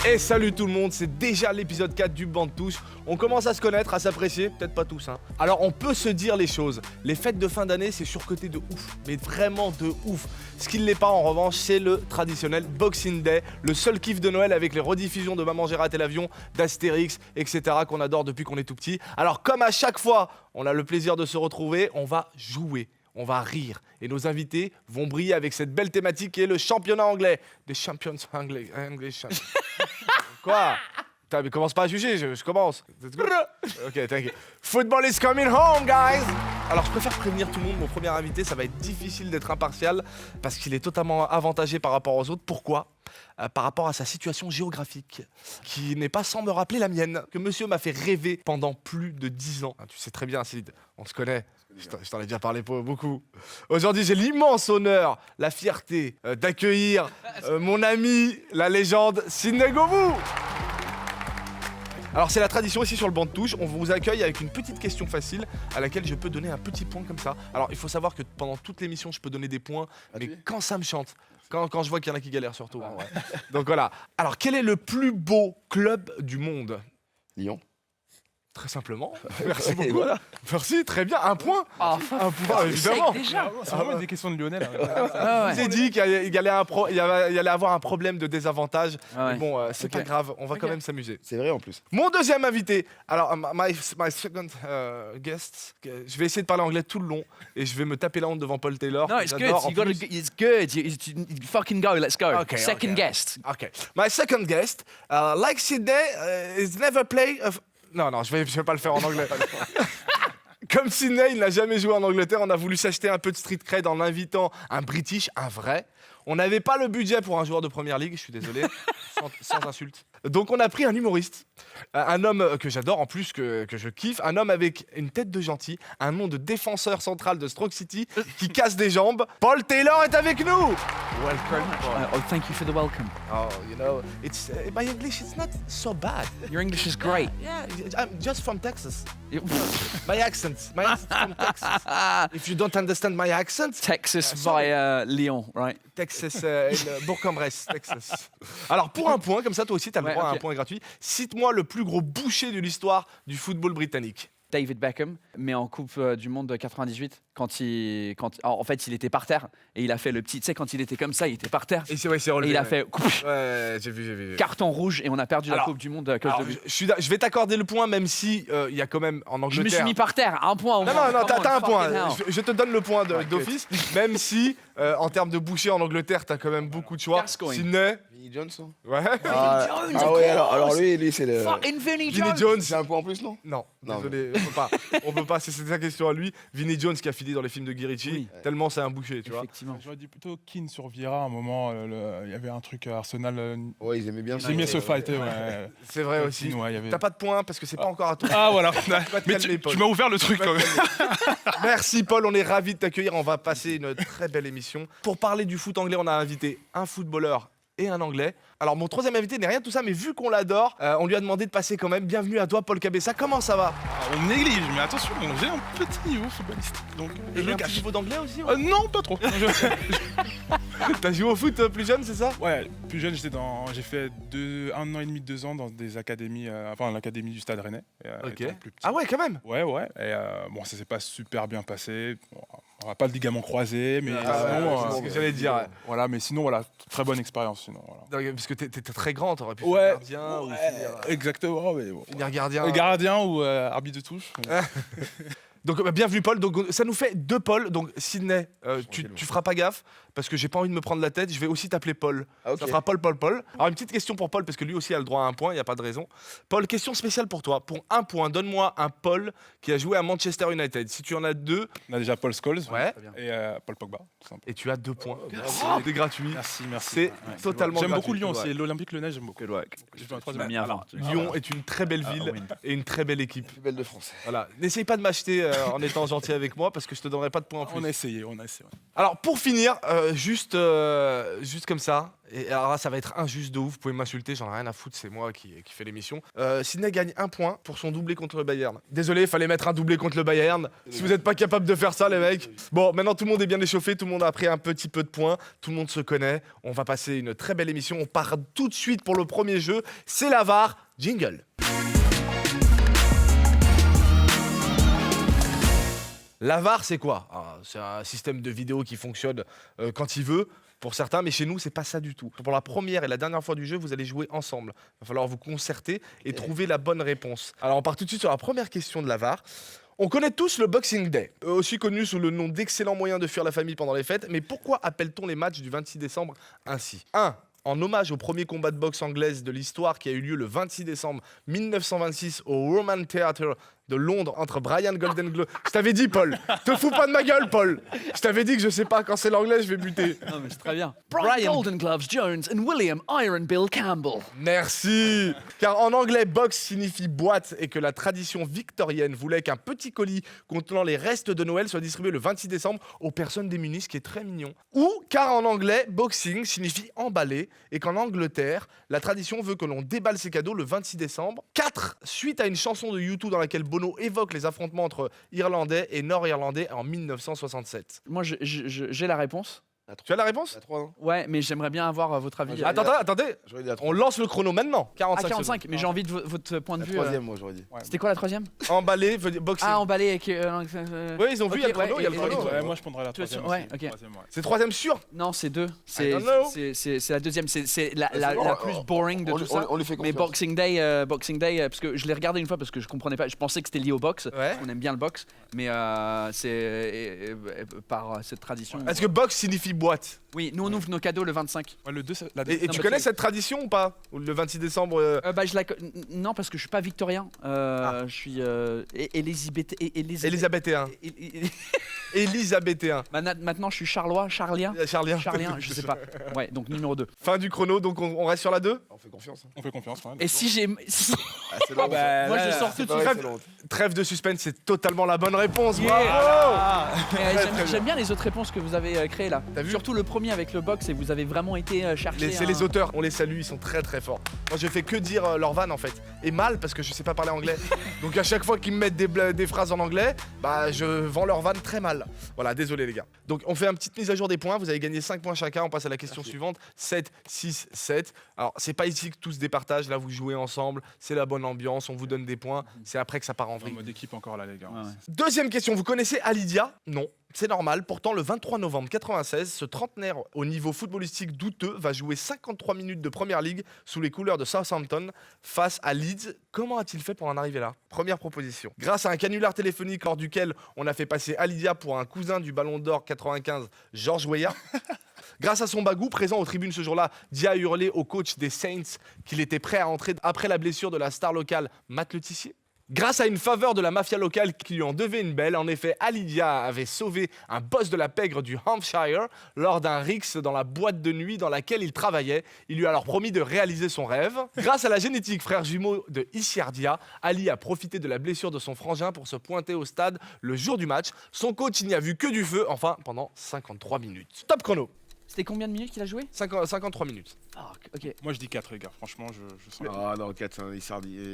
Et salut tout le monde, c'est déjà l'épisode 4 du Banc de Touche. On commence à se connaître, à s'apprécier, peut-être pas tous. Alors on peut se dire les choses. Les fêtes de fin d'année, c'est surcoté de ouf, mais vraiment de ouf. Ce qui ne l'est pas en revanche, c'est le traditionnel Boxing Day, le seul kiff de Noël avec les rediffusions de Maman j'ai raté l'avion, d'Astérix, etc. qu'on adore depuis qu'on est tout petit. Alors comme à chaque fois, on a le plaisir de se retrouver, on va jouer. On va rire et nos invités vont briller avec cette belle thématique qui est le championnat anglais. Des champions anglais. Quoi? Mais commence pas à juger, je commence. Ok, t'inquiète. Football is coming home, guys! Alors, je préfère prévenir tout le monde, mon premier invité, ça va être difficile d'être impartial parce qu'il est totalement avantagé par rapport aux autres. Pourquoi? Par rapport à sa situation géographique, qui n'est pas sans me rappeler la mienne, que monsieur m'a fait rêver pendant plus de 10 ans. Tu sais très bien, Sid, on se connaît. Je t'en ai déjà parlé beaucoup. Aujourd'hui, j'ai l'immense honneur, la fierté d'accueillir mon ami, la légende, Sidney Govou. Alors c'est la tradition ici sur le banc de touche, on vous accueille avec une petite question facile à laquelle je peux donner un petit point comme ça. Alors il faut savoir que pendant toute l'émission je peux donner des points, mais quand ça me chante, quand je vois qu'il y en a qui galèrent surtout. Ouais. Donc voilà. Alors quel est le plus beau club du monde? Lyon. Très simplement. Merci beaucoup. Voilà. Merci, très bien. Un point. Un point, évidemment. C'est vraiment des questions de Lionel. Je vous ai dit qu'il y allait avoir un problème de désavantage. Mais bon, c'est pas grave, on va quand même s'amuser. C'est vrai en plus. Mon deuxième invité. Alors, my second guest. Je vais essayer de parler anglais tout le long et je vais me taper la honte devant Paul Taylor. No, it's good. It's good. You fucking go. Let's go. Okay, Second guest. Okay. My second guest, like Sidney, is never play. Non, je vais pas le faire en anglais. Comme Sidney, il n'a jamais joué en Angleterre, on a voulu s'acheter un peu de street cred en invitant un British, un vrai. On n'avait pas le budget pour un joueur de première ligue, je suis désolé, sans insulte. Donc on a pris un humoriste, un homme que j'adore en plus, que je kiffe, un homme avec une tête de gentil, un nom de défenseur central de Stroke City qui casse des jambes. Paul Taylor est avec nous. Welcome. Thank you for the welcome. Oh, you know, it's my English is not so bad. Your English is great. Yeah, I'm just from Texas. My accent from Texas. If you don't understand my accent, Texas via Lyon, right? Texas, Bourg-en-Bresse, Texas. Alors pour un point, comme ça toi aussi tu as le droit à un point gratuit, cite-moi le plus gros boucher de l'histoire du football britannique. David Beckham, mais en Coupe du Monde de 98, en fait, il était par terre et il a fait le petit, tu sais, quand il était comme ça, il était par terre. Et c'est relevé. Et il a fait ouais, j'ai vu. Carton rouge et on a perdu la Coupe du Monde à cause de lui. Je vais t'accorder le point, même si il y a quand même en Angleterre. Je me suis mis par terre, un point. Non, t'as un point. Je te donne le point d'office, même si en termes de boucher en Angleterre, t'as quand même beaucoup de choix. Sidney. Vinnie Jones. Ouais. Ah ouais, alors lui c'est le. Fucking Vinnie Vinnie Jones. Jones. C'est un point en plus, non? Non, désolé, on peut pas, c'est sa question à lui. Vinnie Jones qui a fini dans les films de Guy Ritchie, tellement c'est un boucher, tu vois. Effectivement. J'aurais dit plutôt Keane sur Vieira à un moment. Il y avait un truc à Arsenal. Ouais, ils aimaient bien. Ils aimaient se fighter, ouais. C'est vrai aussi. Keane, ouais, y avait... T'as pas de points parce que c'est pas encore à toi. Ah voilà. Mais calmer, Paul. tu m'as ouvert le truc quand même. Merci Paul, on est ravis de t'accueillir. On va passer une très belle émission. Pour parler du foot anglais, on a invité un footballeur et un anglais. Alors mon troisième invité n'est rien de tout ça, mais vu qu'on l'adore, on lui a demandé de passer quand même. Bienvenue à toi Paul Cabessa, comment ça va? On néglige, mais attention, j'ai un petit niveau footballistique. Donc, Et je le un petit cache. niveau d'anglais aussi? Non, pas trop. T'as joué au foot plus jeune, c'est ça? Ouais, plus jeune, j'ai fait 1 an et demi, 2 ans dans des académies, l'académie du Stade Rennais. Ok. étant plus petit. Ah ouais, quand même. Ouais. Et bon, ça s'est pas super bien passé. Bon, on va pas le ligament croisé, mais c'est ce que j'allais dire. Ouais. voilà. Mais sinon, voilà, très bonne expérience. Sinon, voilà. Parce que t'es très grand, t'aurais pu Ouais, finir gardien ou exactement. Mais bon. finir gardien. Gardien ou arbitre de touche. Donc bienvenue Paul, donc ça nous fait 2 Paul, donc Sidney, tu feras pas gaffe, parce que j'ai pas envie de me prendre la tête, je vais aussi t'appeler Paul, ça fera Paul. Alors une petite question pour Paul, parce que lui aussi a le droit à un point, il n'y a pas de raison. Paul, question spéciale pour toi, pour un point, donne-moi un Paul qui a joué à Manchester United, si tu en as 2... On a déjà Paul Scholes et Paul Pogba. Tout simplement. Et tu as 2 points, c'est gratuit, Merci. c'est totalement J'aime gratuit. beaucoup Lyon, c'est l'Olympique Lyonnais, j'aime beaucoup. J'ai fait un troisième. Lyon est une très belle ville et une très belle équipe. Plus belle de France. Voilà, n'essaye pas de m'acheter en étant gentil avec moi parce que je te donnerai pas de points en plus. On a essayé. Alors pour finir, juste comme ça, et alors là ça va être injuste de ouf, vous pouvez m'insulter, j'en ai rien à foutre, c'est moi qui fais l'émission. Sydney gagne 1 point pour son doublé contre le Bayern. Désolé, fallait mettre un doublé contre le Bayern. Si vous n'êtes pas capable de faire ça les mecs. Bon, maintenant tout le monde est bien échauffé, tout le monde a pris un petit peu de points, tout le monde se connaît. On va passer une très belle émission, on part tout de suite pour le premier jeu, c'est la VAR, jingle. La VAR, c'est quoi? C'est un système de vidéo qui fonctionne quand il veut, pour certains, mais chez nous, c'est pas ça du tout. Pour la première et la dernière fois du jeu, vous allez jouer ensemble. Il va falloir vous concerter et trouver la bonne réponse. Alors, on part tout de suite sur la première question de la VAR. On connaît tous le Boxing Day, aussi connu sous le nom d'excellent moyen de fuir la famille pendant les fêtes, mais pourquoi appelle-t-on les matchs du 26 décembre ainsi? 1. En hommage au premier combat de boxe anglaise de l'histoire qui a eu lieu le 26 décembre 1926 au Roman Theatre de Londres entre Brian Goldenglove. Je t'avais dit, Paul, te fous pas de ma gueule, Paul. Je t'avais dit que je sais pas, quand c'est l'anglais, je vais buter. Non, mais c'est très bien. Brian Goldengloves Jones and William Iron Bill Campbell. Merci. Car en anglais, box signifie boîte et que la tradition victorienne voulait qu'un petit colis contenant les restes de Noël soit distribué le 26 décembre aux personnes démunies, ce qui est très mignon. Ou car en anglais, boxing signifie emballer et qu'en Angleterre, la tradition veut que l'on déballe ses cadeaux le 26 décembre. 4. Suite à une chanson de U2 dans laquelle Bono évoque les affrontements entre Irlandais et Nord-Irlandais en 1967. Moi, j'ai la réponse. Tu as la réponse? La 3, non? Ouais, mais j'aimerais bien avoir votre avis. Attendez. J'aurais dit la 3. On lance le chrono maintenant. 45 Ah, 45, secondes. mais j'ai envie de votre point de La vue. 3e, moi, j'aurais dit. C'était quoi la 3e? Emballé, veut dire boxing. Ah, emballé avec. Oui, ils ont vu, il y a le ok, chrono, il y a le ouais, chrono. Ouais, moi, je prendrais la Tu veux- 3e. ouais, aussi. ok. 3e, ouais. C'est 3e sûr? Non, c'est 2. I don't know. C'est la deuxième. C'est la bon, plus boring de tout ça. On lui fait Mais confiance. Boxing Day, parce que je l'ai regardé une fois parce que je comprenais pas. Je pensais que c'était lié au boxe. Ouais. On aime bien le boxe, mais c'est par cette tradition. Est-ce que box signifie boîte? Oui, nous on ouvre nos cadeaux le 25. Ouais, le 2, la Et Non, tu mais connais c'est- cette tradition ou pas? Ou le 26 décembre Bah, non, parce que je suis pas victorien. Je suis élisabéthéen. Élisabéthéen. Maintenant, je suis charlois, charlien. Charlien. Charlien, je sais pas. Ouais, donc numéro 2. Fin du chrono, donc on reste sur la 2. On fait confiance. Hein. On fait confiance. Ouais, Et si j'ai. Ah, c'est long. bah, Moi, je là, sors là, tout de c'est suite. pareil, c'est long. Trêve de suspense, c'est totalement la bonne réponse. Yeah. Bravo. Mais Très bien. J'aime bien les autres réponses que vous avez créées là. T'as vu? Surtout le premier avec le box et vous avez vraiment été chercher. C'est les auteurs, on les salue, ils sont très très forts. Moi je fais que dire leur vanne en fait. Et mal parce que je sais pas parler anglais. Donc à chaque fois qu'ils me mettent des phrases en anglais, bah je vends leur vanne très mal. Voilà, désolé les gars. Donc on fait une petite mise à jour des points, vous avez gagné 5 points chacun, on passe à la question suivante. 7, 6, 7. Alors c'est pas ici que tout se départage, là vous jouez ensemble, c'est la bonne ambiance, on vous donne des points, c'est après que ça part en En vrille. mode équipe encore là, les gars. Ouais, ouais. Deuxième question, vous connaissez Alidia? Non. C'est normal, pourtant le 23 novembre 96, ce trentenaire au niveau footballistique douteux va jouer 53 minutes de Première Ligue sous les couleurs de Southampton face à Leeds. Comment a-t-il fait pour en arriver là? Première proposition. Grâce à un canular téléphonique lors duquel on a fait passer Alidia pour un cousin du Ballon d'Or 95, Georges Weah. Grâce à son bagou présent aux tribunes ce jour-là, Dia a hurlé au coach des Saints qu'il était prêt à entrer après la blessure de la star locale Matt Le Tissier. Grâce à une faveur de la mafia locale qui lui en devait une belle, en effet, Alidia avait sauvé un boss de la pègre du Hampshire lors d'un rixe dans la boîte de nuit dans laquelle il travaillait. Il lui a alors promis de réaliser son rêve. Grâce à la génétique frère jumeau de Issiardia, Ali a profité de la blessure de son frangin pour se pointer au stade le jour du match. Son coach n'y a vu que du feu, enfin pendant 53 minutes. Top chrono, C'était combien de minutes qu'il a joué? 53 minutes. Ah, ok. Moi, je dis 4, les gars. Franchement, je sens. Ah non, 4,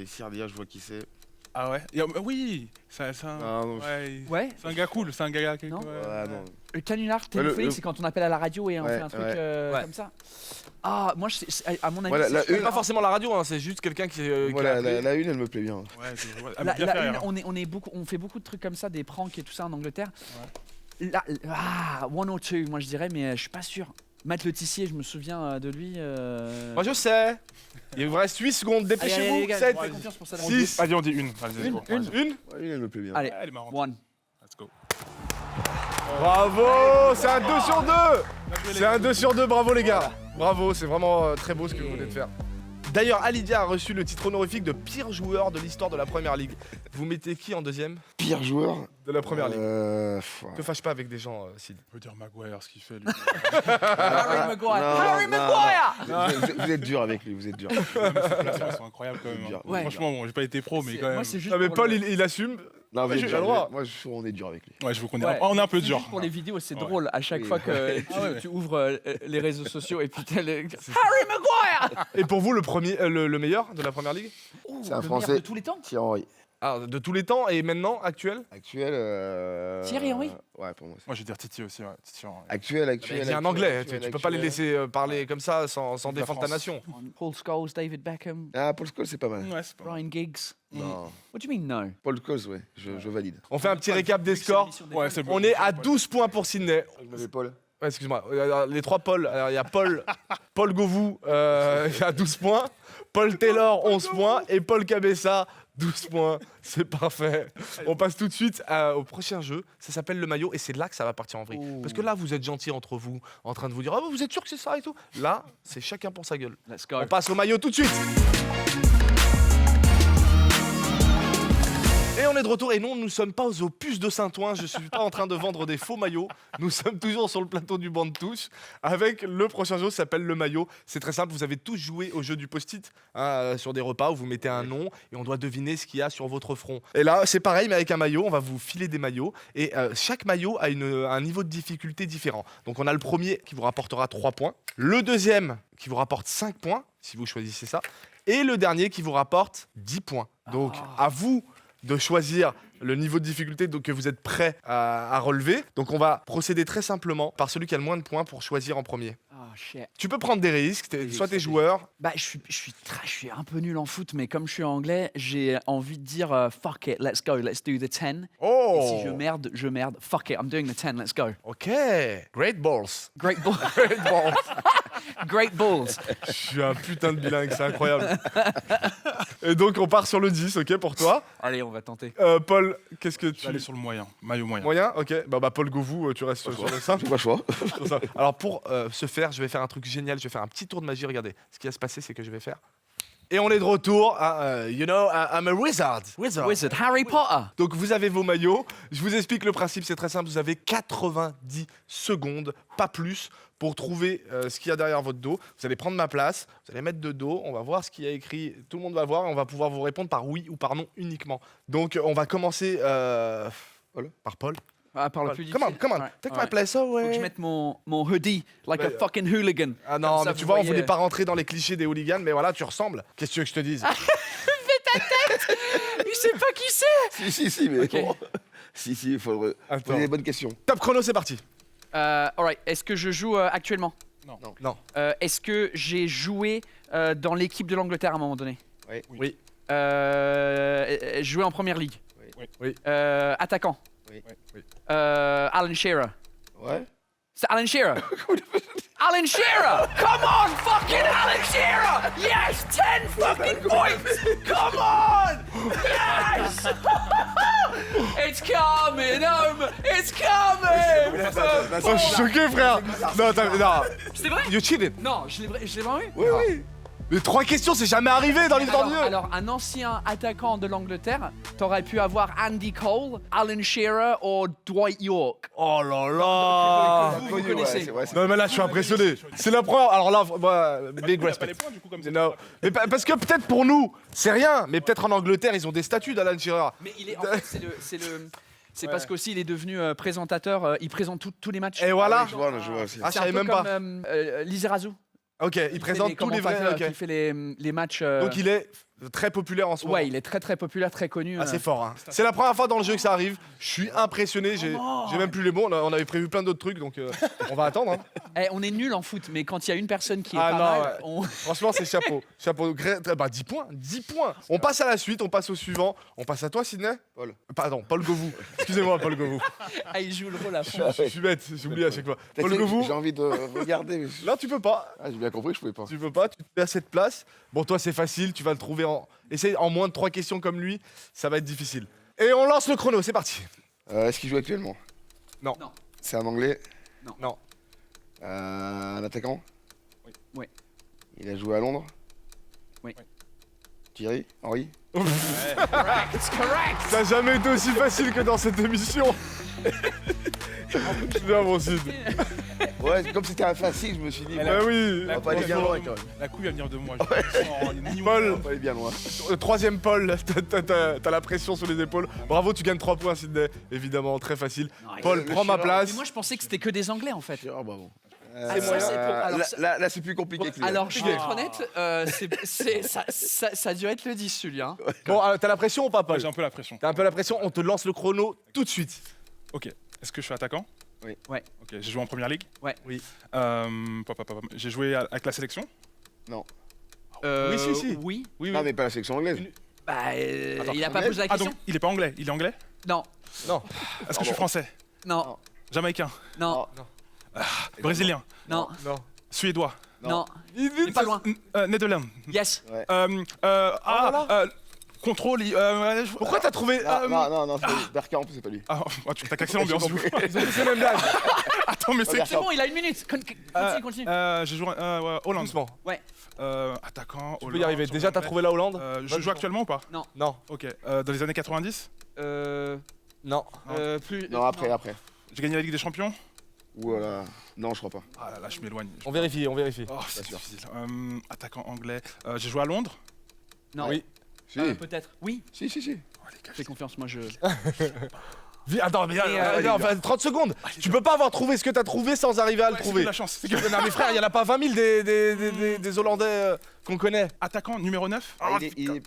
Sardia, je vois qui c'est. Ah ouais? Oui! C'est un. Ah non, Ouais. Ouais. C'est un gars cool. C'est un gars. Non. Ah non. Le canular téléphonique, c'est quand on appelle à la radio et on Ouais, fait un truc ouais. comme ça. Ah, moi, à mon avis, Voilà, la c'est- une- Pas forcément la radio, hein, c'est juste quelqu'un qui Voilà, a appelé. la une, elle me plaît bien. Ouais, La- bien la fait une, rire. on fait beaucoup de trucs comme ça, des pranks et tout ça en Angleterre. One or two, moi je dirais, mais je suis pas sûr. Matt Le Tissier, je me souviens de lui. Moi je sais. Il vous reste 8 secondes, Allez, dépêchez-vous. les gars, 7, fais confiance pour ça. On dit- 6. Vas-y, on dit une. Vas-y, Une, go. une. Vas-y. Une. Ouais, une, elle me plaît bien. Allez, Elle est marrante. one. Let's go. Bravo, c'est un 2 sur 2. C'est un 2 sur 2, bravo les gars. Bravo, c'est vraiment très beau ce que vous venez de faire. D'ailleurs, Alidia a reçu le titre honorifique de pire joueur de l'histoire de la Première Ligue. Vous mettez qui en deuxième Pire joueur de la Première Ligue? Ouais. Te fâche pas avec des gens, Sid. On peut dire Maguire, ce qu'il fait, lui. Harry Maguire. non, Harry non, Maguire. Vous êtes dur avec lui, vous êtes dur. Ses placements, ils sont incroyables quand même. Bien. Hein. Ouais. Franchement, bon, j'ai pas été pro, mais quand Moi, même. c'est juste Non mais pour Paul, le- il assume. Non, vous Ouais, êtes j'ai dur, le droit. Moi, je trouve qu'on est dur avec lui. Ouais, je vous connais. Ouais. On est un peu C'est dur. juste pour les vidéos, c'est Ouais. drôle à chaque Oui, fois ouais. que Ah ouais. tu ouvres les réseaux sociaux et puis t'as le Harry Maguire. Et pour vous, le meilleur de la première ligue? C'est un Le meilleur Français. de tous les temps. Thierry Henry. Ah, de tous les temps et maintenant, actuel? Actuel. Thierry Henry. Ouais, pour moi. Moi, je vais dire Titi aussi. Ouais. Titi, ouais. Actuel. Il y a un anglais, tu peux pas les laisser parler comme ça sans De la défendre ta France. nation. Paul Scholes, David Beckham, Ah, Paul Scholes, c'est pas mal. Ouais, c'est pas mal. Ryan Giggs. Non. What do you mean no? Paul Scholes, ouais, je valide. On fait un petit récap des scores. Ouais, c'est bon. On est à 12 points pour Sydney. Je m'avais Paul. Ouais, excuse-moi, les 3 Paul. Alors, il y a Paul Govou, il a 12 points. Paul Taylor, 11 points. Et Paul Cabessa, 12 points. C'est parfait. On passe tout de suite au prochain jeu. Ça s'appelle le maillot et c'est là que ça va partir en vrille. Ouh. Parce que là, vous êtes gentils entre vous, en train de vous dire « Ah, vous êtes sûr que c'est ça et tout ?» Là, c'est chacun pour sa gueule. Let's go. On passe au maillot tout de suite. Et on est de retour et non, nous ne sommes pas aux puces de Saint-Ouen, je ne suis pas en train de vendre des faux maillots. Nous sommes toujours sur le plateau du banc de touche avec le prochain jeu qui s'appelle le maillot. C'est très simple, vous avez tous joué au jeu du post-it sur des repas où vous mettez un nom et on doit deviner ce qu'il y a sur votre front. Et là, c'est pareil mais avec un maillot, on va vous filer des maillots et chaque maillot a un niveau de difficulté différent. Donc on a le premier qui vous rapportera 3 points, le deuxième qui vous rapporte 5 points si vous choisissez ça et le dernier qui vous rapporte 10 points. Donc à vous de choisir le niveau de difficulté que vous êtes prêt à relever. Donc on va procéder très simplement par celui qui a le moins de points pour choisir en premier. Oh shit. Tu peux prendre des risques, soit t'es risques, joueur. Bah, je suis un peu nul en foot, mais comme je suis anglais, j'ai envie de dire fuck it, let's go, let's do the 10. Et Oh si je merde, je merde. Fuck it, I'm doing the 10, let's go. Ok, great balls. Great ball. Great balls. Great balls. Je suis un putain de bilingue, c'est incroyable. Et donc on part sur le 10, ok, pour toi. Allez, on va tenter. Paul, qu'est-ce que Je vais tu... aller sur le moyen. Maillot moyen. Moyen, ok. Bah Paul Govou, tu restes sur le simple. J'ai pas le choix. Sur ça. Alors pour ce faire, je vais faire un truc génial, je vais faire un petit tour de magie, regardez. Ce qui va se passer, c'est que je vais faire... Et on est de retour, you know, I'm a wizard. Wizard, Harry Potter. Donc vous avez vos maillots, je vous explique le principe, c'est très simple, vous avez 90 secondes, pas plus, pour trouver ce qu'il y a derrière votre dos. Vous allez prendre ma place, vous allez mettre de dos, on va voir ce qu'il y a écrit, tout le monde va voir, et on va pouvoir vous répondre par oui ou par non uniquement. Donc on va commencer par Paul. Ah, parle plus Come on, difficile. come on, Ouais, take ouais. my place, oh Faut que je ouais. mette mon hoodie like a Bah, fucking hooligan. Ah non, Comme ça, mais tu vous vois, on voyez- voulait pas rentrer dans les clichés des hooligans, mais voilà, tu ressembles. Qu'est-ce que tu veux que je te dise? Il sait pas qui c'est. Si, mais Ok. bon. Si, il faut Attends. poser des bonnes questions. Top chrono, c'est parti. Alright, est-ce que je joue actuellement? Non. Est-ce que j'ai joué dans l'équipe de l'Angleterre à un moment donné? Oui. Joué en première ligue? Oui. Attaquant? Oui. Alan Shearer? Ouais. C'est Alan Shearer? Alan Shearer! Come on, fucking Alan Shearer! Yes, 10 fucking points! Come on! Yes! It's coming home! It's coming! Oh, je suis choqué, frère. Non, non. C'est vrai? You cheated. Non, je l'ai vraiment eu? Oui. Mais 3 questions, c'est jamais arrivé dans l'histoire du jeu. Alors, un ancien attaquant de l'Angleterre, t'aurais pu avoir Andy Cole, Alan Shearer ou Dwight York. Oh là là. Vous connaissez. c'est vrai, c'est- Non mais là je suis impressionné. C'est la première. Alors là, big T'as pas respect. les points du coup comme ça. Non. Mais parce que peut-être pour nous, c'est rien. Mais peut-être en Angleterre, ils ont des statuts d'Alan Shearer. Mais il est, en fait, c'est parce qu'aussi il est devenu présentateur, il présente tous les matchs. Et voilà. Je vois aussi. Ah, je C'est un savais peu même pas. comme Lizarazu. Ok, il Qui présente fait tous les vrais. commentateurs, ok. qui fait les matchs. Donc il est très populaire en ce moment. Ouais, il est très populaire, très connu. Ah, c'est fort. Hein. C'est la première fois dans le jeu que ça arrive. Je suis impressionné. J'ai même plus les mots. On avait prévu plein d'autres trucs, donc on va attendre. Hein. On est nul en foot, mais quand il y a une personne qui est Ah pas non, mal, ouais. on... Franchement, c'est chapeau. Chapeau. Bah 10 points. 10 points. On passe à la suite. On passe au suivant. On passe à toi, Sydney. Paul. Pardon, Paul Govou. Excusez-moi, Paul Govou. Ah, il joue le rôle à fond. Ah, Je suis bête. J'oublie à chaque fois. T'as Paul dit, Govou. J'ai envie de regarder. Mais... Là, tu peux pas. Ah, j'ai bien compris que je pouvais pas. Tu peux pas. Tu te mets à cette place. Bon, toi, c'est facile. Tu vas le trouver en. Essaye en moins de 3 questions comme lui. Ça va être difficile. Et on lance le chrono. C'est parti. Est-ce qu'il joue actuellement? Non. Non. C'est un anglais? Non. Un attaquant? Oui. Il a joué à Londres? Oui. Thierry Henry? It's correct. Ça n'a jamais été aussi facile que dans cette émission. Bien mon Sid. Ouais, comme c'était un facile, je me suis dit, Elle Bah oui. on va pas aller bien loin quand même. La couille va venir de moi. Paul. On va pas aller bien loin. Troisième Paul, t'as la pression sur les épaules. Bravo, tu gagnes 3 points Sydney. Évidemment, très facile. Paul, le prends ma Chirac. place. Mais moi, je pensais que c'était que des Anglais en fait. Ah, bravo. Ah, ça, c'est pour- alors, Là, c'est plus compliqué que lui. Alors, je vais être honnête, ça a dû être le 10 celui-là. Hein. Bon, t'as la pression ou pas, Paul? J'ai un peu la pression. T'as un peu la pression, on te lance le chrono tout de suite. Ok. Est-ce que je suis attaquant? Oui. Ouais. Ok. J'ai joué en première ligue? Ouais. Oui. J'ai joué avec la sélection? Non. Oui, si. Oui. Oui, Non, mais pas la section anglaise. Bah, Attends, il a pas anglais posé la Ah question. donc il est pas anglais? Il est anglais? Non, Non. Est-ce que je suis français? non, Jamaïcain? non, Brésilien? non, Non. Suédois? non. Vite, Il est pas loin. Netherlands? Yes. Contrôle. Pourquoi t'as trouvé. Non, c'est Berkamp, c'est pas lui. Ah, tu t'as cassé l'ambiance. Ils ont fait la même blague. Attends, mais c'est. Regarde. C'est bon, il a 1 minute. Continue. J'ai joué Hollande. Doucement. Ouais. Attaquant. Tu peux y arriver. Déjà, t'as trouvé la Hollande? Je joue actuellement ou pas? Non. Ok. Dans les années 90, Non. Plus. Non, après. j'ai gagné la Ligue des Champions. Voilà. Non, je crois pas. Ah là là, je m'éloigne. On vérifie. Oh, c'est sûr. difficile. Attaquant anglais. J'ai joué à Londres. Non. Oui. Si. Peut-être. Oui. Si. Oh, les gars, Fais confiance, moi je. Attends, mais Et, enfin, 30 secondes. Tu peux pas avoir trouvé ce que t'as trouvé sans arriver à le c'est trouver. de la chance. Non mais frère, il y en a pas 20 000 des Hollandais qu'on connaît. Attaquant numéro 9. Il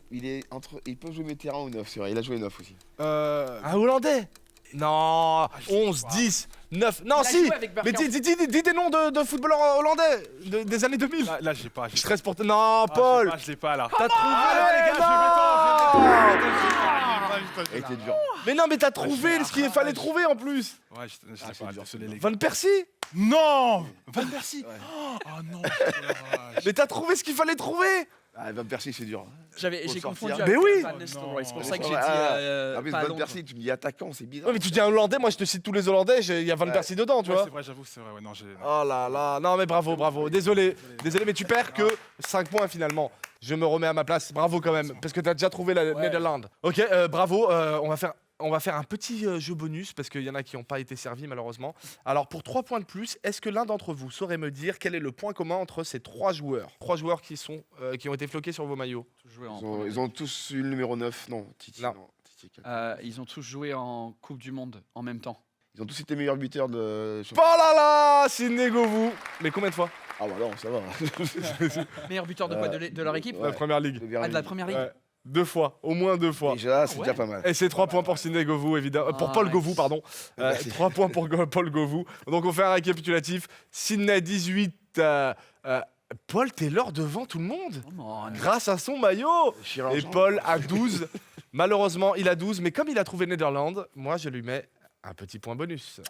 peut jouer vétéran ou 9, c'est vrai. Il a joué 9 aussi. Un Hollandais? Non, je sais 11, pas. 10, 9. Non, Il a si. joué avec Mais Bergkamp. dis des noms de footballeurs hollandais des années 2000. Là, j'ai pas. Je stresse pour. Non, Paul. Je l'ai pas là. T'as trouvé. les gars, Il était dur. Mais non, mais t'as trouvé ce qu'il fallait trouver en plus. Ouais, je l'ai c'est pas. dur, Désolé les gars. Van Persie. Non. Van Persie. Oh non. Mais t'as trouvé ce qu'il fallait trouver. Ah, Van Persie, c'est dur. J'ai Faut confondu sortir. avec Mais oui. Van Nistelrooy. C'est pour Non. ça que j'ai dit. En plus, pas Van Londres. Persie, tu me dis attaquant, c'est bizarre. Ouais, mais tu dis un Hollandais, moi je te cite tous les Hollandais, il y a Van Ouais. Persie dedans, tu Ouais, vois. c'est vrai, j'avoue, c'est vrai. Ouais, non, j'ai. Oh là là, non mais bravo. Désolé, mais tu perds que 5 points finalement. Je me remets à ma place, bravo quand même, parce que t'as déjà trouvé la Netherlands. Ok, bravo, on va faire un petit jeu bonus, parce qu'il y en a qui n'ont pas été servis malheureusement. Alors pour 3 points de plus, est-ce que l'un d'entre vous saurait me dire quel est le point commun entre ces 3 joueurs? 3 joueurs qui ont été floqués sur vos maillots. Ils ont tous eu le numéro 9. Non, Titi. Non. Titi, Ils ont tous joué en Coupe du Monde en même temps. Ils ont tous été meilleurs buteurs de. Oh là là, Sidney Govou. Mais combien de fois? Ah bah non, ça va. Meilleur buteur de quoi de leur équipe? Ouais. La première ligue. Ah, de la première ligue. Ouais. 2 fois, au moins 2 fois. Déjà, c'est Ouais. déjà pas mal. Et c'est 3 points pour Sidney Govou, évidemment. Pour Ah, Paul ouais. Govou, pardon. 3 points pour Paul Govou. Donc on fait un récapitulatif. Sidney 18. Paul Taylor devant tout le monde. Come on. Grâce à son maillot. Chirac. Et Paul à 12. Malheureusement, il a 12. Mais comme il a trouvé Netherlands, moi je lui mets un petit point bonus.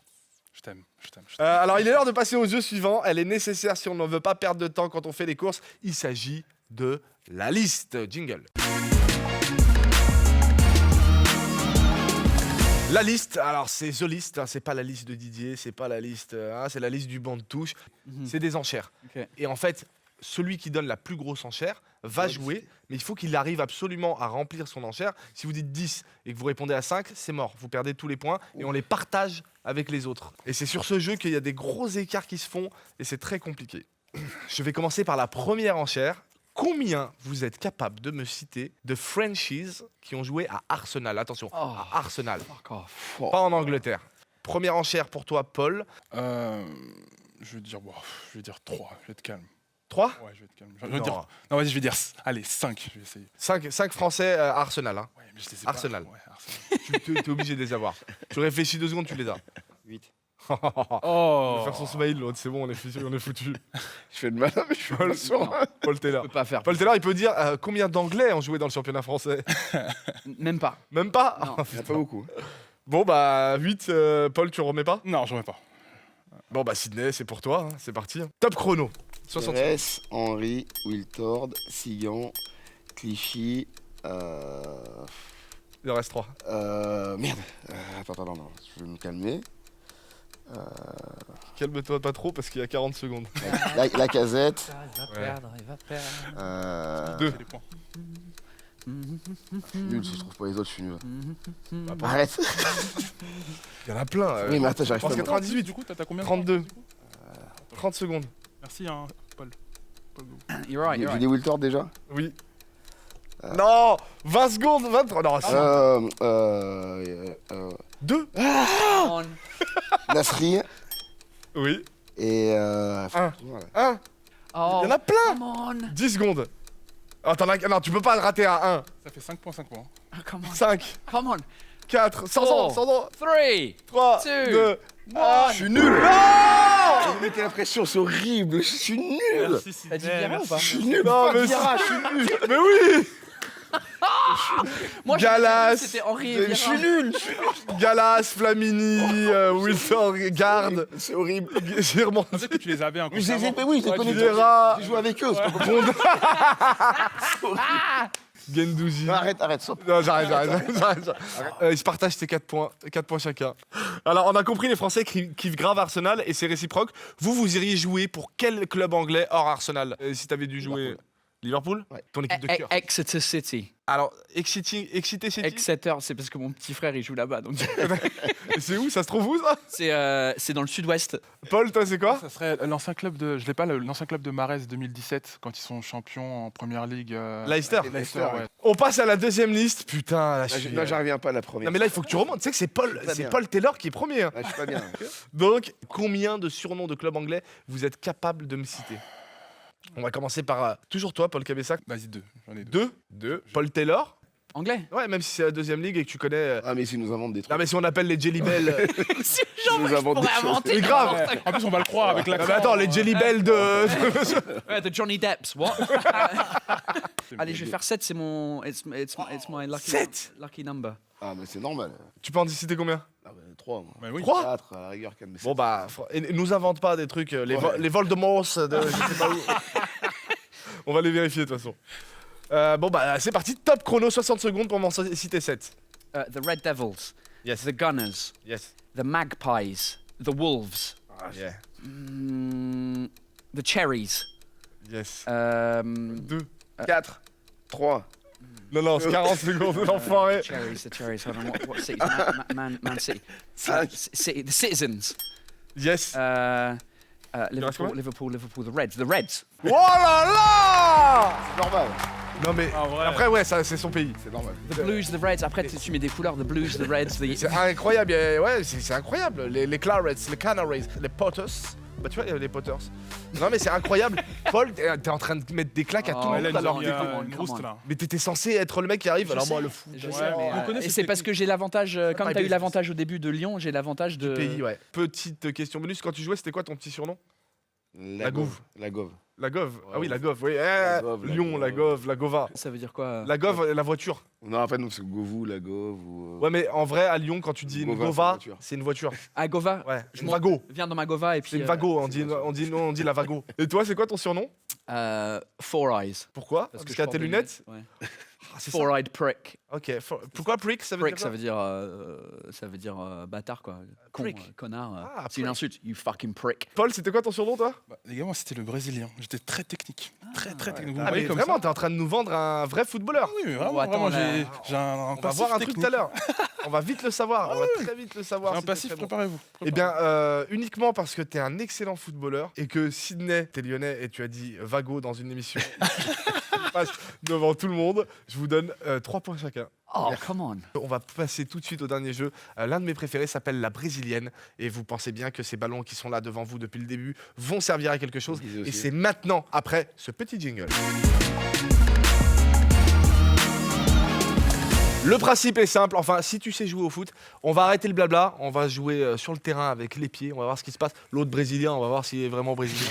Je t'aime. Alors il est l'heure de passer au jeu suivant. Elle est nécessaire si on ne veut pas perdre de temps quand on fait les courses. Il s'agit de la liste. Jingle. La liste, alors c'est The List, hein, c'est pas la liste de Didier, c'est pas la liste, c'est la liste du banc de touche, c'est des enchères. Ok. Et en fait, celui qui donne la plus grosse enchère va jouer, mais il faut qu'il arrive absolument à remplir son enchère. Si vous dites 10 et que vous répondez à 5, c'est mort, vous perdez tous les points et on les partage avec les autres. Et c'est sur ce jeu qu'il y a des gros écarts qui se font et c'est très compliqué. Je vais commencer par la première enchère. Combien vous êtes capable de me citer de franchises qui ont joué à Arsenal? Attention, à Arsenal, Fuck off. Oh. pas en Angleterre. Première enchère pour toi, Paul. Je vais dire 3. Je vais être calme. 3 Ouais, je vais être calme. Je vais dire. Non, vas-y, je vais dire. Allez, 5. Je vais essayer. 5 Français à Arsenal. Hein. Ouais, mais je les ai Arsenal. Pas. Ouais, Arsenal. Tu es obligé de les avoir. Tu réfléchis 2 secondes, tu les as. 8. On Oh. va faire son smile, l'autre, c'est bon, on est foutu. Je fais de mal, mais je suis pas sûr. Paul Taylor. Je peux pas faire. Paul Taylor, il peut dire combien d'Anglais ont joué dans le championnat français? Même pas. Même pas. Non. Il y en a pas beaucoup. Bon, bah, 8, Paul, tu remets pas? Non, j'en mets pas. Bon, bah, Sydney, c'est pour toi, hein, c'est parti. Top chrono. 60 secondes. Pérez, Henry, Wiltord, Sigan, Clichy. Il en reste 3. Merde. Attends, non. Je vais me calmer. Calme-toi pas trop parce qu'il y a 40 secondes. La casette. Il va perdre, il va perdre. 2. C'est les points. Nul, si je trouve pas les autres, je suis nul. Arrête. Il y en a plein. Oui, mais attends, j'arrive Je pense pas. 98, Du coup, t'as combien de 32. points, du coup 30 secondes. Merci, hein, Paul. Paul Go. You're right, you're J'ai right. des Wiltord déjà. Oui. Non 20 secondes, 23. Non, c'est 2. Come on. Nasri Oui. et. Un. Voilà. 1. Oh, Il y en a plein. come on. 10 secondes. Attends, non, tu peux pas le rater à 1. Ça fait 5 points, 5 points. Oh, come on. 5, Come on. 4, sans Four. 3, 3, Two. 2, Je suis nul. Non Vous mettez la pression, c'est horrible. Je suis nul. T'as dit Vieira ou pas? Je suis nul. Non, mais Vieira, je suis nul. Mais oui Moi, Galas. c'était Henri Je suis nul. Galas, Flamini, Wilford, Garde, C'est horrible. j'ai remonté. Je sais que tu les avais Oui, je les ai, mais oui, je les connais. Vieira. J'ai joué avec eux. c'est pas possible. Gendouzi. Non, arrête, stop. Non, j'arrête. Ils se partagent ces 4 points. 4 points chacun. Alors, on a compris, les Français kiffent grave Arsenal et c'est réciproque. Vous iriez jouer pour quel club anglais hors Arsenal si t'avais dû jouer Liverpool. Ouais. Ton équipe de cœur. Exeter City. Alors, Excité City. Exeter, c'est parce que mon petit frère il joue là-bas. Donc C'est où? Ça se trouve où, ça? c'est dans le sud-ouest. Paul, toi, c'est quoi? Ça serait l'ancien club de. Je l'ai pas, l'ancien club de Marès 2017, quand ils sont champions en première ligue. Leicester. Leicester, ouais. On passe à la deuxième liste. Putain, là, je suis... Là, j'arrive pas à la première. Non, mais là, il faut que tu remontes. Tu sais que c'est Pas bien. Paul Taylor qui est premier. hein. Là, je suis pas bien. Donc, combien de surnoms de clubs anglais vous êtes capable de me citer? On va commencer par toujours toi, Paul Cabessac. Vas-y, 2. J'en ai 2. 2. Paul Taylor. Anglais. Ouais, même si c'est la deuxième ligue et que tu connais. Ah, mais s'ils nous inventent des trucs. Non, mais si on appelle les Jelly Bells. Si Ils nous inventent des choses. C'est grave. En plus, on va le croire avec Non, l'accent. mais attends, les Jelly Bells de. Ouais, de Johnny Depps. What? Allez, je vais faire 7, c'est mon. It's my lucky, 7? lucky number. Ah, mais c'est normal. Tu peux en citer combien? Ah, bah, 3, moi. Bah oui. 3? 4, à la rigueur, 4, mais Bon, bah, et nous invente pas des trucs. Les vols de Morse, je sais pas où. On va les vérifier de toute façon. Bon, bah, c'est parti. Top chrono, 60 secondes pour m'en citer 7. The Red Devils. Yes. The Gunners. Yes. The Magpies. The Wolves. Yeah. The Cherries. Yes. 2, 4, 3. Non, c'est 40 secondes, l'enfoiré. The Cherries. Hold on. What city? Man City. Cinq. The Citizens. Yes. reste combien Liverpool. The Reds. The Reds. Oh là là! C'est normal. Non, mais Ah, ouais. après, ouais, ça, c'est son pays. C'est normal. The Blues. The Reds. Après, tu mets des couleurs. The Blues. The Reds. C'est incroyable, ouais, c'est incroyable. Les Clarets, les Canaries, les Potters. Bah, tu vois, il y a les Potters. Non, mais c'est incroyable. Paul, t'es en train de mettre des claques à tout le Ouais, monde là, alors. il y a come on, une come rouste, on. là. Mais t'étais censé être le mec qui arrive, alors moi, le fou. Je Ouais, sais, mais, on connaît et cette c'est parce que j'ai l'avantage, comme pas tu as eu hyper l'avantage au début de Lyon, j'ai l'avantage de. Pays, ouais. Petite question bonus, quand tu jouais, c'était quoi ton petit surnom? La Gouve. La Gove. La Gove. Ah oui, la Gove, oui. Gove, la Lyon, la Gove, la Gova. Ça veut dire quoi La Gove, la voiture. Non, en fait, nous, c'est Govou, la Gove ou. Ouais, mais en vrai, à Lyon, quand tu dis une Gova, Gova, c'est une voiture. c'est une voiture. Ah, Gova. Ouais, Je une monte- Vago. Viens dans ma Gova et puis. C'est une Vago, on dit la Vago. Et toi, c'est quoi ton surnom? Four Eyes. Pourquoi? Parce que qu'il y a tes lunettes? Ouais. Ah, c'est ça. Four-eyed prick. Ok, pourquoi prick ça veut Prick, dire ça veut dire bâtard quoi. Con, Prick. connard. Ah, c'est une prick. insulte. You fucking prick. Paul, c'était quoi ton surnom, toi? Bah, les gars, moi, c'était le brésilien. J'étais très technique. Très technique. Vous Ah, me voyez mais comme vraiment, ça t'es en train de nous vendre un vrai footballeur. Ah oui, mais vraiment, Oh, attends, vraiment, là. j'ai un On va passif voir un truc technique. tout à l'heure. On va vite le savoir. On va très vite le savoir. J'ai un si t'es passif, très bon. préparez-vous. Eh bien, uniquement parce que t'es un excellent footballeur et que Sydney, t'es lyonnais et tu as dit Vago dans une émission passe devant tout le monde, je vous donne 3 points chacun. Oh, come on. On va passer tout de suite au dernier jeu. L'un de mes préférés s'appelle la brésilienne et vous pensez bien que ces ballons qui sont là devant vous depuis le début vont servir à quelque chose. Ils aussi. Et c'est maintenant, après ce petit jingle. Le principe est simple, enfin si tu sais jouer au foot, on va arrêter le blabla, on va jouer sur le terrain avec les pieds, on va voir ce qui se passe. L'autre brésilien, on va voir s'il est vraiment brésilien.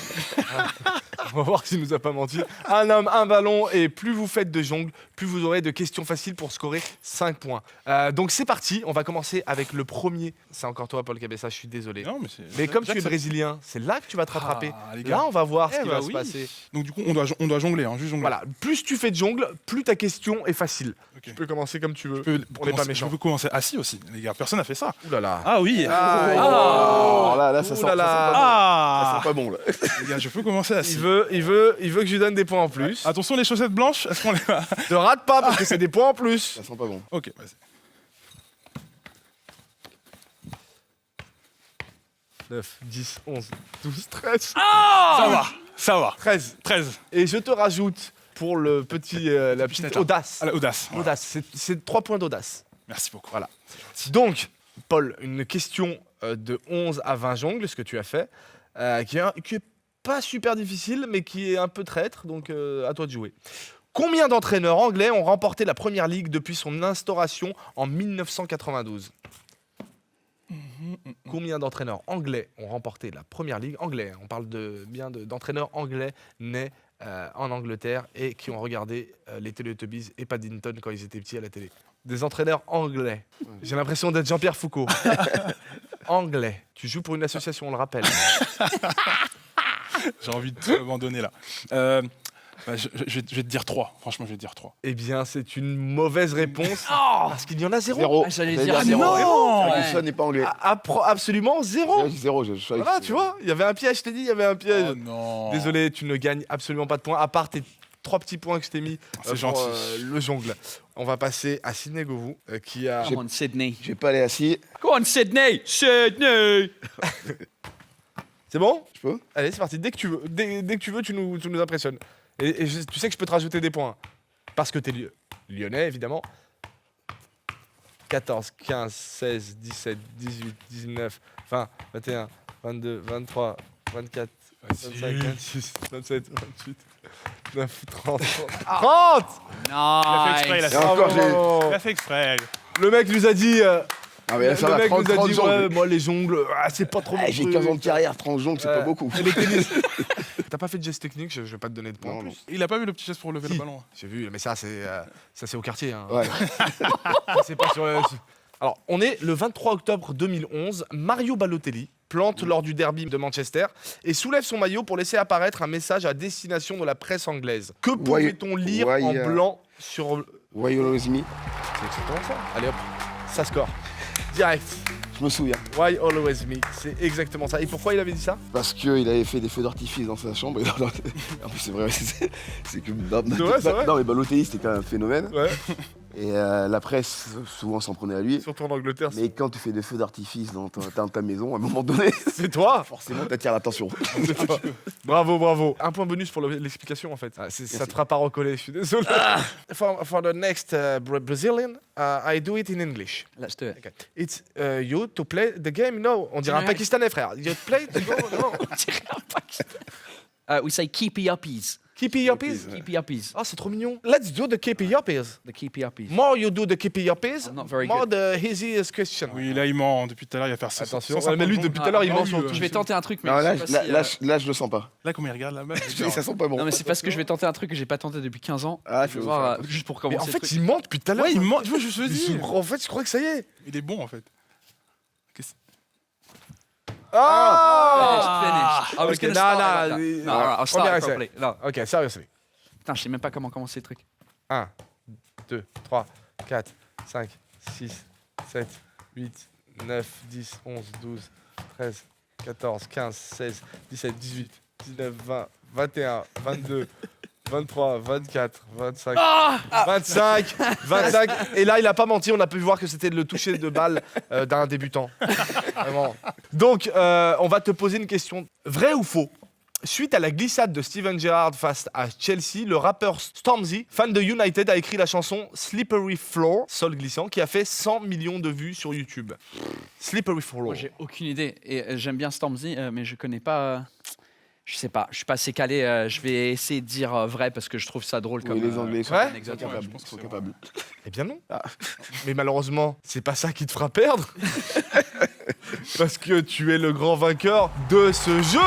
On va voir s'il nous a pas menti. Un homme, un ballon, et plus vous faites de jongles, plus vous aurez de questions faciles pour scorer 5 points. Donc c'est parti, on va commencer avec le premier. C'est encore toi Paul Cabessa, je suis désolé. Non, Mais comme tu es j'accepte. brésilien, c'est là que tu vas te rattraper. Ah, les gars. Là on va voir ce Eh qui bah va oui. se passer. Donc du coup, on doit jongler, hein, juste jongler. Voilà, plus tu fais de jongles, plus ta question est facile. Ok. Tu peux commencer comme tu veux. Je peux On n'est pas commencer- méchant. Je peux commencer assis aussi, les gars. Personne n'a fait ça. Ouh là là. Ah oui. Alors là, ça Ouh sent là là. Ah. pas bon, là. Les gars, je peux commencer assis. Il veut que je lui donne des points en plus. Attention, les chaussettes blanches, est-ce qu'on les va Te rate pas parce que c'est des points en plus. Ça sent pas bon. Ok, vas-y. 9, 10, 11, 12, 13. Ça va. 13. 13. Et je te rajoute pour le petit, la petite Attends. audace. À la audace. Voilà. Audace, c'est 3 points d'audace. Merci beaucoup. Voilà. Donc, Paul, une question de 11 à 20 jongles, ce que tu as fait, qui est pas super difficile, mais qui est un peu traître, donc à toi de jouer. Combien d'entraîneurs anglais ont remporté la Première Ligue depuis son instauration en 1992 ? Combien d'entraîneurs anglais ont remporté la Première Ligue ? Anglais, on parle d'entraîneurs anglais nés en Angleterre et qui ont regardé les Teletubbies et Paddington quand ils étaient petits à la télé. Des entraîneurs anglais. J'ai l'impression d'être Jean-Pierre Foucault. Anglais. Tu joues pour une association, on le rappelle. J'ai envie de m'abandonner là. Je vais te dire 3. Franchement, je vais te dire 3. Eh bien, c'est une mauvaise réponse. Parce qu'il y en a zéro. Zéro. Ah, j'allais J'allais dire zéro. non. Ferguson n'est pas anglais. Absolument zéro. Zéro, je savais que Voilà, c'était- tu vois, il y avait un piège, je t'ai dit, il y avait un piège. Oh non. Désolé, tu ne gagnes absolument pas de points, à part tes 3 petits points que je t'ai mis C'est pour gentil. le jongle. On va passer à Sidney Govou, qui a... Come on, Sydney. Je vais pas aller assis. Go on, Sydney. Sydney. C'est bon ? Je peux? Allez, c'est parti. Dès que tu veux, dès que tu veux, tu nous impressionnes. Et tu sais que je peux te rajouter des points. Parce que t'es lyonnais, évidemment. 14, 15, 16, 17, 18, 19, 20, 21, 22, 23, 24, 25, 26, 27, 28, 9, 30, 30. Il a fait exprès, il a Nice. fait- Et encore, j'ai- Bravo. il a fait exprès. Le mec nous a dit... Ah, mais là, ça le va, mec 30 nous a dit, jongles. ouais, moi les jongles, c'est pas trop mon J'ai truc. 15 ans de carrière, 30 jongles, c'est pas beaucoup. Et le tennis. T'as pas fait de geste technique, je vais pas te donner de points. Non, en non. plus. Il a pas vu le petit geste pour lever Si. le ballon. J'ai vu, mais ça c'est au quartier. Hein. Ouais. C'est pas sur. Alors, on est le 23 octobre 2011. Mario Balotelli plante lors du derby de Manchester et soulève son maillot pour laisser apparaître un message à destination de la presse anglaise. Que pouvait-on lire en blanc sur. Why you always me? C'est exactement ça. Allez hop, ça score. Direct. Je me souviens. Why always me? C'est exactement ça. Et pourquoi il avait dit ça? Parce qu'il avait fait des feux d'artifice dans sa chambre. Et en plus, c'est vrai, c'est que. C'est vrai. Non, mais Balotelli, c'était quand même un phénomène. Ouais. Et la presse, souvent, s'en prenait à lui. Surtout en Angleterre. Mais quand tu fais des feux d'artifice dans ta maison, à un moment donné, C'est toi. forcément, t'attires l'attention. C'est toi. Bravo, bravo. Un point bonus pour l'explication en fait. Ça te fera pas recoller, je suis désolé. For the next Brazilian, I do it in English. Let's do it. Okay. It's you to play the game. No, on dirait un Ouais. Pakistanais, frère. You play the game. No. We say keepy uppies. Keepy uppies. Keepy uppies. Oh, c'est trop mignon. Let's do the keepy uppies. The keepy uppies. More you do the keepy uppies, I'm not very more good. the easiest question. Oui, là, il ment. Depuis tout à l'heure, il va faire ça. Attention. Ouais, mais lui, depuis tout à l'heure, il ment sur tout. Je vais tenter un truc, mais Non, là, je sais pas si, là, je le sens pas. Là, comment il regarde là-bas Ça sent pas bon. Non, mais c'est parce que je vais tenter un truc que j'ai pas tenté depuis 15 ans. Ah, Je vais faut voir, faire un juste pour Mais commencer. en le fait, truc. il ment depuis tout à l'heure. Ouais, il ment. Tu vois, je te dis. En fait, je crois que ça y est. Il est bon, en fait. Ah! Finished. I was Ok, gonna nah, start nah, like that. il- No, alright, I'll start Premier it essai. properly. No. Ok, seriously. Putain, je sais même pas comment commencer le truc. 1, 2, 3, 4, 5, 6, 7, 8, 9, 10, 11, 12, 13, 14, 15, 16, 17, 18, 19, 20, 21, 22, 23, 24, 25, 25, 25. Et là, il a pas menti, on a pu voir que c'était le toucher de balle d'un débutant. Vraiment. Donc, on va te poser une question. Vrai ou faux? Suite à la glissade de Steven Gerrard face à Chelsea, le rappeur Stormzy, fan de United, a écrit la chanson Slippery Floor, sol glissant, qui a fait 100 millions de vues sur YouTube. Slippery Floor. Moi, j'ai aucune idée. Et j'aime bien Stormzy, mais je connais pas. Je sais pas, je suis pas assez calé. Je vais essayer de dire vrai parce que je trouve ça drôle comme. Oui, les Anglais sont ouais sont anecdote. capables. je pense que sont c'est capables. Eh bien non. Mais malheureusement, c'est pas ça qui te fera perdre. Parce que tu es le grand vainqueur de ce jeu.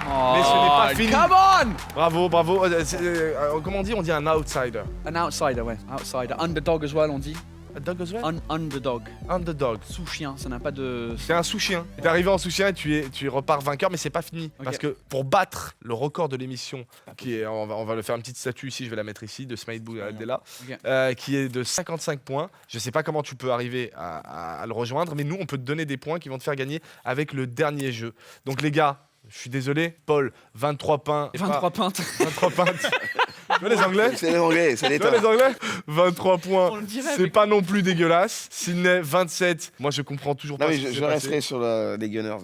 Mais ce n'est pas fini. Come on! Bravo, bravo. Comment on dit? On dit un outsider. An outsider, ouais. Outsider. Underdog as well, on dit. A dog as well? Underdog. Underdog. Sous-chien, ça n'a pas de. C'est un sous-chien. T'es arrivé en sous-chien et tu repars vainqueur, mais c'est pas fini. Ok. Parce que pour battre le record de l'émission, qui est, on va le faire une petite statue ici, je vais la mettre ici, de Smaïd Boudela, Ok. qui est de 55 points. Je sais pas comment tu peux arriver à le rejoindre, mais nous, on peut te donner des points qui vont te faire gagner avec le dernier jeu. Donc les gars, je suis désolé, Paul, 23 pains. 23 pintes. 23 pintes. vois les Anglais? C'est les Anglais, c'est Tu vois l'État. les Anglais? 23 points. On le dirait, C'est mais- pas non plus dégueulasse. Sydney, 27. Moi, je comprends toujours Non, pas mais ce qui je s'est passé. resterai sur les Gunners.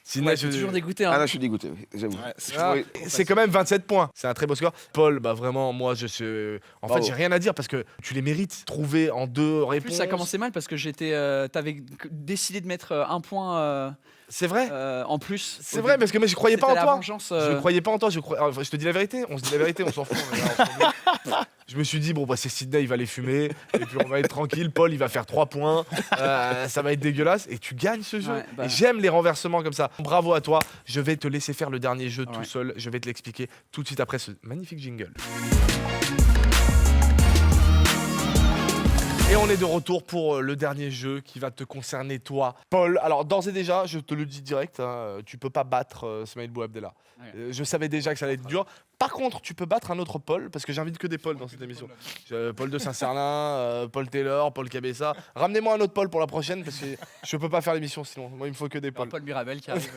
Sydney, Ouais, je suis toujours dégoûté. Ah Hein. non, je suis dégoûté, oui, j'avoue. Ouais, Ah, Oui. c'est quand même 27 points. C'est un très beau score. Paul, bah vraiment, moi, en fait, Bravo. j'ai rien à dire parce que tu les mérites. Trouver en 2 En réponses. plus, ça commençait mal parce que t'avais décidé de mettre un point C'est vrai. en plus. C'est vrai, parce que moi, je croyais pas en C'était la toi. vengeance, Je croyais pas en toi. Je te dis la vérité. On se dit la vérité, on s'en fout. on est là, on est- Je me suis dit, bon, bah, c'est Sydney, il va les fumer. Et puis, on va être tranquille. Paul, il va faire 3 points. Ça va être dégueulasse. Et tu gagnes ce jeu. Ouais, bah. Et j'aime les renversements comme ça. Bravo à toi. Je vais te laisser faire le dernier jeu tout Ouais. seul. Je vais te l'expliquer tout de suite après ce magnifique jingle. Et on est de retour pour le dernier jeu qui va te concerner toi, Paul. Alors d'ores et déjà, je te le dis direct, hein, tu peux pas battre Smaïl Bouabdella. Ouais. Je savais déjà que ça allait être dur. Par contre, tu peux battre un autre Paul, parce que j'invite que des Paul dans cette émission. Paul de Saint-Cernin, Paul Taylor, Paul Cabessa. Ramenez-moi un autre Paul pour la prochaine, parce que je peux pas faire l'émission sinon. Moi, il me faut que des Paul. Paul Mirabel qui arrive.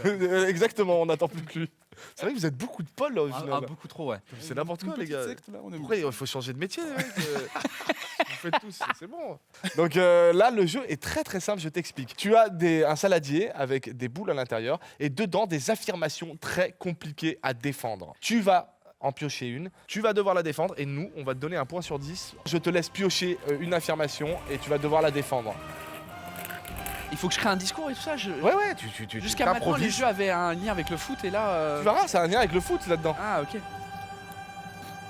Exactement, on n'attend plus que lui. C'est vrai que vous êtes beaucoup de Paul là au final. Beaucoup trop, ouais. C'est n'importe quoi, Une les petite gars. secte, là, on est Pourquoi il faut changer de métier, les mecs Vous faites tous, c'est bon. Donc là, le jeu est très très simple, je t'explique. Tu as un saladier avec des boules à l'intérieur et dedans des affirmations très compliquées à défendre. Tu vas en piocher une, tu vas devoir la défendre et nous, on va te donner un point sur 10. Je te laisse piocher une affirmation et tu vas devoir la défendre. Il faut que je crée un discours et tout ça. Ouais, tu Jusqu'à maintenant, les t'improvises. jeux avaient un lien avec le foot et là. Tu verras, ça a un lien avec le foot là-dedans. Ah, ok.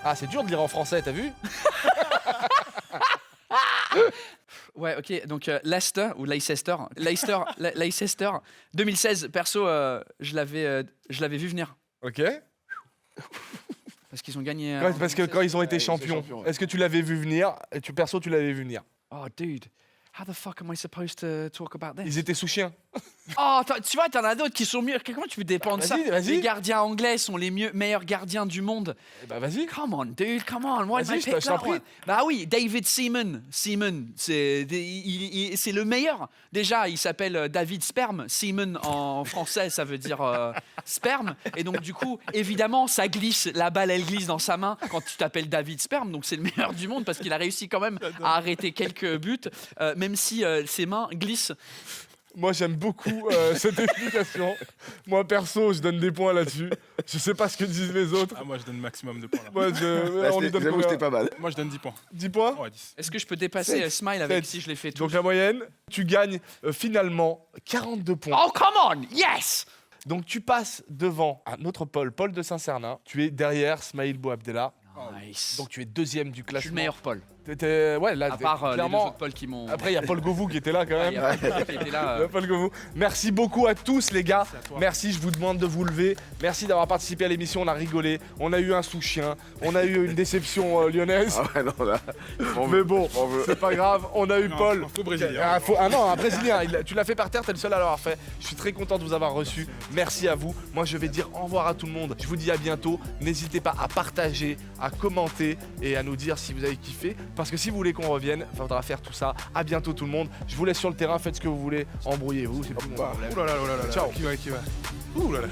Ah, c'est dur de lire en français, t'as vu? Ouais, ok. Donc Leicester ou Leicester, Leicester, 2016. Perso, je l'avais vu venir Ok. parce qu'ils ont gagné. Ouais, parce que quand ils ont été ils sont champions, champions, ouais. est-ce que tu l'avais vu venir? Et perso, tu l'avais vu venir? Oh, dude. How the fuck am I supposed to talk about this? Ils étaient sous chien. Oh, tu vois, t'en as d'autres qui sont mieux. Comment tu peux dépendre de ça? Vas-y, vas-y. Les gardiens anglais sont les meilleurs gardiens du monde. Eh bah vas-y. Come on, dude, come on. Why did Vas-y, I je pick t'en that prie. one? Bah oui, David Seaman. C'est le meilleur. Déjà, il s'appelle David Sperme. Seaman en français, ça veut dire sperme. Et donc, du coup, évidemment, ça glisse. La balle, elle glisse dans sa main quand tu t'appelles David Sperme. Donc, c'est le meilleur du monde parce qu'il a réussi quand même à arrêter quelques buts, même si ses mains glissent. Moi, j'aime beaucoup cette explication. Moi, perso, je donne des points là-dessus. Je sais pas ce que disent les autres. Ah, moi, je donne maximum de points là. Moi, on lui donne J'avoue, combien? c'était pas mal. Moi, je donne 10 points. 10 points. Ouais, 10. Est-ce que je peux dépasser Sept. Smile avec Sept. si je l'ai fait tout? Donc la moyenne, tu gagnes finalement 42 points. Oh, come on! Yes! Donc tu passes devant un autre Paul, Paul de Saint-Cernin. Tu es derrière Smaïl Bouabdella. Nice. Donc tu es deuxième du Je suis classement. le meilleur Paul. Ouais, là, À part les deux clairement. autres Paul qui m'ont. Après, il y a Paul Govou qui était là quand Il même. y a Paul qui était Il y là. a Paul Govou. Merci beaucoup à tous les gars. à toi. Merci, je vous demande de vous lever. Merci d'avoir participé à l'émission, on a rigolé. On a eu un sous-chien. On a eu une déception lyonnaise. Ah ouais, non, là. Mais bon, on veut. c'est pas grave. On a eu Non, Paul. un faux Brésilien. Non, un Brésilien. Tu l'as fait par terre, t'es le seul à l'avoir fait. Je suis très content de vous avoir reçu. Merci à vous. Moi, je vais dire au revoir à tout le monde. Je vous dis à bientôt. N'hésitez pas à partager, à commenter et à nous dire si vous avez kiffé. Parce que si vous voulez qu'on revienne, il faudra faire tout ça. À bientôt tout le monde. Je vous laisse sur le terrain, faites ce que vous voulez. Embrouillez-vous, c'est plus mon problème. Ouh là là, oh là là là. Ciao. Qui va Ouh là là.